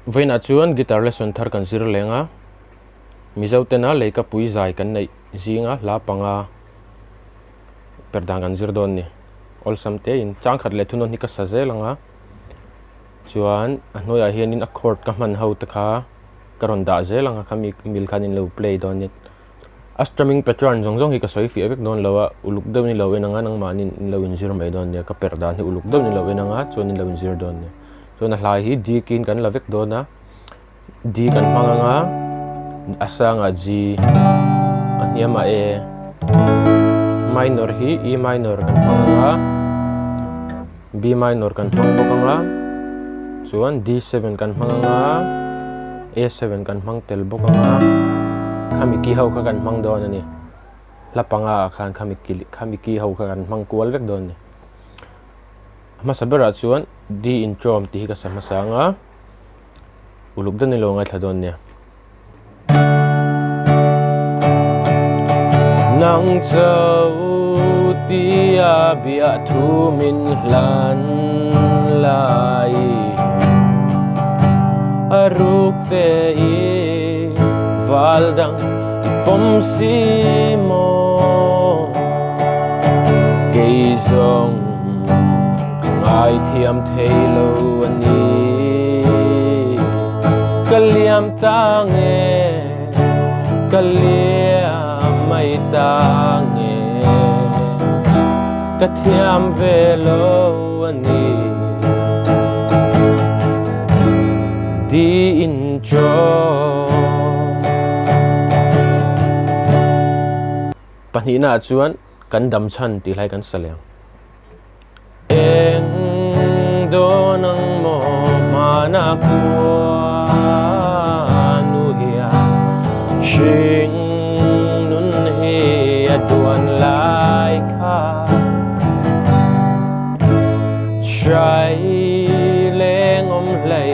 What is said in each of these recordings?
Vain achuan guitar lesson thar kan zir lenga Mizo tena hlawkpui zai kan nei zinga hla panga Perhdan kan zir don ni olsam te in changkhat le thunon hi ka sa zelanga chuan hnoya hianin accord ka man ho takha karon da zelanga khami mil khanin lo play don ni strumming pattern zongjong hi ka soi fi avek don lawa uluk do ni lo enanga nang manin lo in zir mai don ni ka Perhdan hi uluk do ni lo enanga chuan in lo in zir don ni chuan hlai hi d kin kan lavek dona d kan hmanga asanga G aniama E minor hi E minor kan hmanga B minor kan hmang bokanga chuan D7 kan hmanga A7 kan hmang tel bokanga khami ki ho kha kan hmang don ani lapanga khan khami ki ho kha kan hmang kual vek don ni masabera chuan D intawm ti ka samasanga uluk dan ni lo ngai thadon ni nang chau tia bia thu min hlan lai aruk te I valdang pom si mo geizong ai thiam thelo ani kaliam tange kaliam mai tange kathiam velo ani di injo panina chuan kan Damchhan ti lai kan saliang eng do nang mo mana hringnun he aduan lai kha trai leng om lei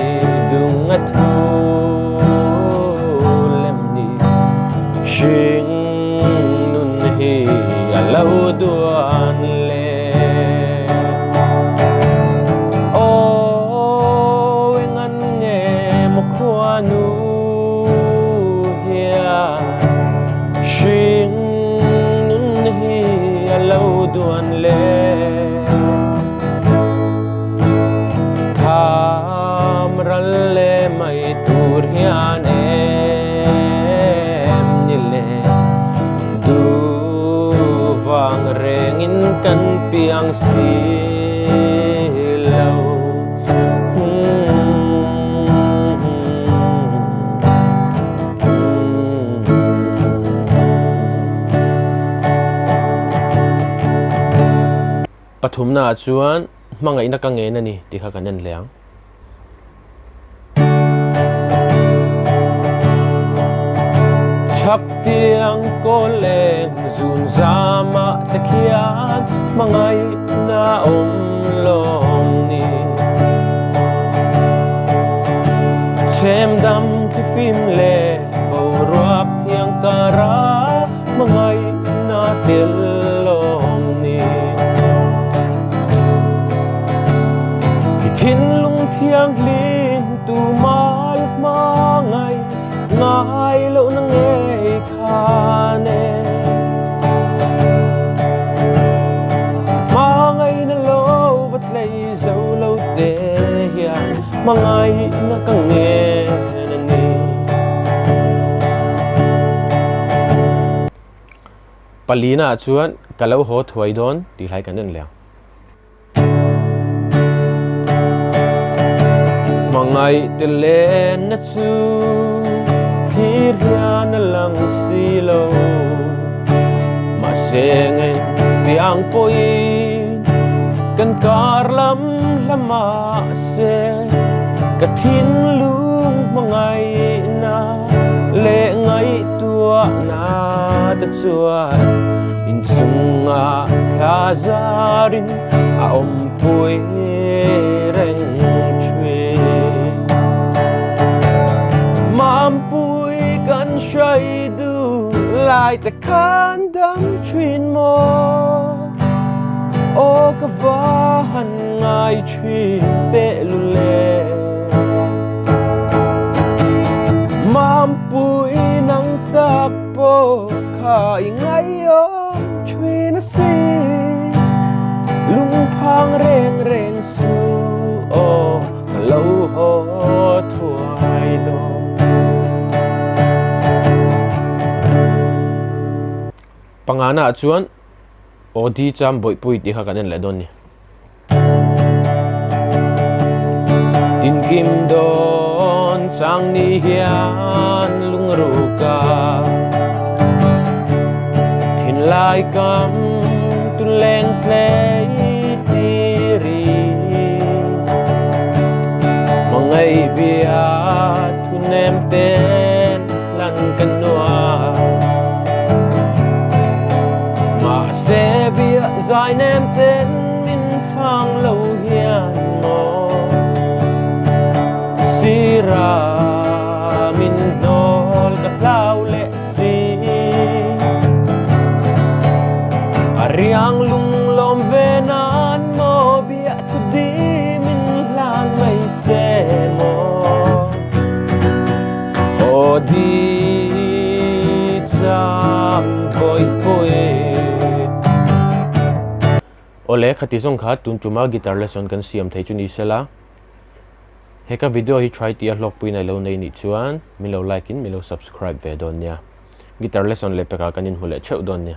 dung thu lem ni hringnun he alo duan le o engan nge mo khwanu hringnun hi alo duan le tham ral le mai tur hian em ni le du wang rengin kan piang si lo pathumna chuan hmanga ina ka ngen ani ti kha kan en leang chak tiang ko leng zun zama takhian mangai na om lom ni chem dam thi phim le bo ruap thiang kara mangai na tel lom ni Hin lung thiang lin tu mal mangai ngai lo nang e khane mangai na lo vat lei zo lo te hian mangai na ka nge na ni palina chuan kalau ho thuai don ti lai kan den leang mangai te len na chu thir hian lang silo mahse ngen tiang poi kan karlam lama se kathin lung mangai na le ngai tua na ta chuan in chunga thla zarin a om pui reng pui kan shai du lai ta kan dam trin mo o ka va han ngai trin te lu le mangana chuan odi chambawihpui ti kha kanen le don ni tin kim don chang ni hian lungruka thin lai kam tu leng plei ti ri mangai bia tu nem ten lan kan nual mahse bia zai nem ten min chang lo hian mo sira min nol ka hlau le si ariang lung lom venan mo bia tu di min lang mai se mo odi chambawihpui ole khati song kha tun chuma guitar lesson kan siam thei chu ni sela heka video hi try ti hlawkpui nai lo nei ni chuan mi lo like in mi lo subscribe ve don nia guitar lesson le peka kanin hule cheu don nia